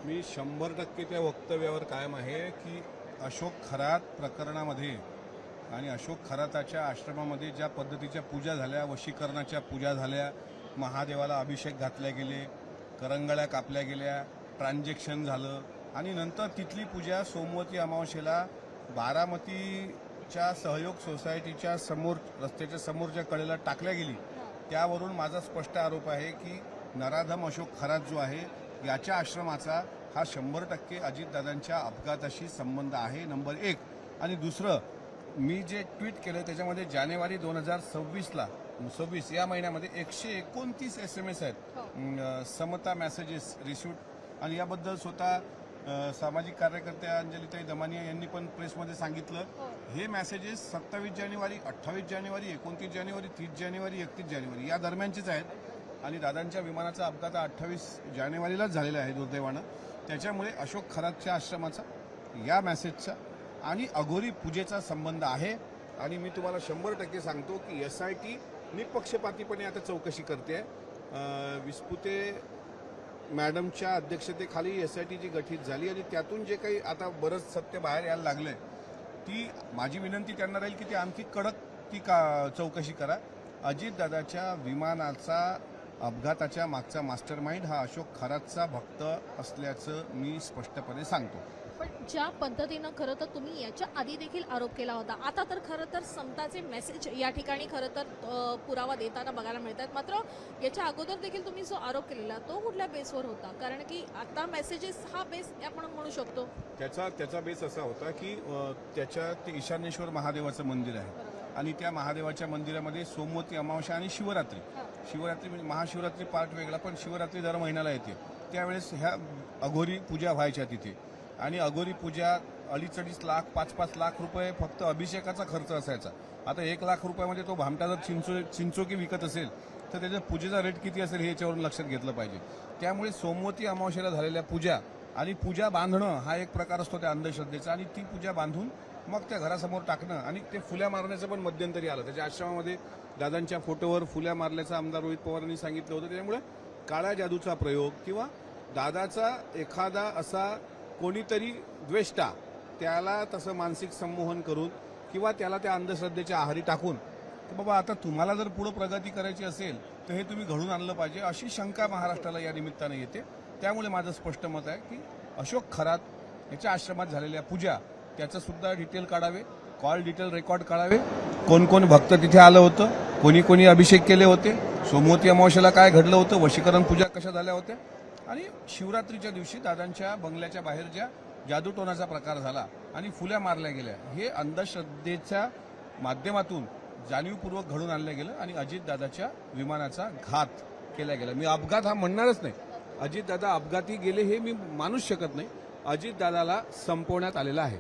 मी 100% त्या वक्तव्यावर कायम आहे की अशोक खरात प्रकरणामध्ये आणि अशोक खराताच्या आश्रमामध्ये ज्या पद्धतीच्या पूजा झाल्या, वशीकरणाच्या पूजा झाल्या, महादेवाला अभिषेक घातले गेले, करंगळ्या कापल्या गेल्या, ट्रान्झॅक्शन झालं आणि नंतर तिथली पूजा सोमवती अमावस्येला बारामतीच्या सहयोग सोसायटीच्या समोर रस्त्याच्या समोरच्या कडेला टाकल्या गेली। त्यावरून माझा स्पष्ट आरोप आहे की नराधम अशोक खरात जो आहे याच्या आश्रमाचा हा 100% अजितदादांच्या अपघाताशी संबंध आहे, नंबर 1। आणि दुसरं, मी जे ट्विट केलं त्याच्यामध्ये जानेवारी 2026 या महिन्यामध्ये 129 SMS आहेत, समता मेसेजेस रिसिव्ड। आणि याबद्दल स्वतः सामाजिक कार्यकर्त्या अंजलीताई दमानिया यांनी पण प्रेसमध्ये सांगितलं। हे मेसेजेस 27 जानेवारी, 28 जानेवारी, 29 जानेवारी, 30 जानेवारी, 31 जानेवारी या दरम्यानचेच आहेत। आणि दादांच्या विमानाचा अपघात 28 जानेवारीलाच झालेला आहे दुर्दैवानं। त्याच्यामुळे अशोक खरातच्या आश्रमाचा या मेसेजचा आणि अघोरी पूजेचा संबंध आहे। आणि मी तुम्हाला 100% सांगतो की SIT निपक्षपातीपणे आता चौकशी करते। विस्पुते मॅडमच्या अध्यक्षतेखाली SIT जी गठीत झाली आणि त्यातून जे काही आता बरंच सत्य बाहेर यायला लागलंय, ती माझी विनंती त्यांना राहील की ती आणखी कडक ती चौकशी करा। अजितदादाच्या विमानाचा अपघाताच्या मागचा मास्टरमाइंड हा अशोक खरातचा भक्त असल्याचं मी स्पष्टपणे सांगतो। पण ज्या पद्धतीनं खरं तर तुम्ही याच्या आधी देखील आरोप केला होता, आता तर खरं तर समताचे मेसेज या ठिकाणी खरं तर पुरावा देताना बघायला मिळतात। मात्र याच्या अगोदर देखील तुम्ही जो आरोप केलेला तो कुठल्या बेसवर होता? कारण की आता मेसेजेस हा बेस आपण म्हणू शकतो। त्याचा बेस असा होता की त्याच्या ते ईशान्येश्वर महादेवाचं मंदिर आहे आणि त्या महादेवाच्या मंदिरामध्ये सोमवती अमावस्या आणि शिवरात्री म्हणजे महाशिवरात्री पार्ट वेगळा, पण शिवरात्री दर महिन्याला येते। त्यावेळेस ह्या अघोरी पूजा व्हायच्या तिथे आणि अघोरी पूजा 2.5 लाख 5-5 लाख रुपये फक्त अभिषेकाचा खर्च असायचा। आता 1 लाख रुपयामध्ये तो भामटा जर चिंचोकी विकत असेल तर त्याच्या पूजेचा रेट किती असेल हे याच्यावरून लक्षात घेतलं पाहिजे। त्यामुळे सोमवती अमावस्येला झालेल्या पूजा आणि पूजा बांधणं हा एक प्रकार असतो त्या अंधश्रद्धेचा, आणि ती पूजा बांधून मग त्या घरासमोर टाकणं आणि ते फुल्या मारण्याचं पण मध्यंतरी आलं। त्याच्या आश्रमामध्ये दादांच्या फोटोवर फुल्या मारल्याचं आमदार रोहित पवारांनी सांगितलं होतं। त्यामुळे काळ्या जादूचा प्रयोग किंवा दादाचा एखादा असा कोणीतरी द्वेष्टा त्याला तसं मानसिक संमोहन करून किंवा त्याला त्या अंधश्रद्धेच्या आहारी टाकून की बाबा आता तुम्हाला जर पुढे प्रगती करायची असेल तर हे तुम्ही घडून आणलं पाहिजे, अशी शंका महाराष्ट्राला या निमित्तानं येते। त्यामुळे माझं स्पष्ट मत आहे की अशोक खरात याच्या आश्रमात झालेल्या पूजा त्याचं सुद्धा डिटेल काढावे, कॉल डिटेल रेकॉर्ड काढावे, कोण कोण भक्त तिथे आलं होतं, कोणी कोणी अभिषेक केले होते, सोमवती अमावस्येला काय घडलं होतं, वशीकरण पूजा कशा झाल्या होत्या, आणि शिवरात्रीच्या दिवशी दादांच्या बंगल्याच्या बाहेर ज्या जादूटोनाचा प्रकार झाला आणि फुल्या मारल्या गेल्या, हे अंधश्रद्धेच्या माध्यमातून जाणीवपूर्वक घडून आणलं गेलं आणि अजितदादाच्या विमानाचा घात केला गेला। मी अपघात हा म्हणणारच नाही, अजितदादा अपघाती गेले हे मी मानूच शकत नाही। अजितदादाला संपवण्यात आलेलं आहे।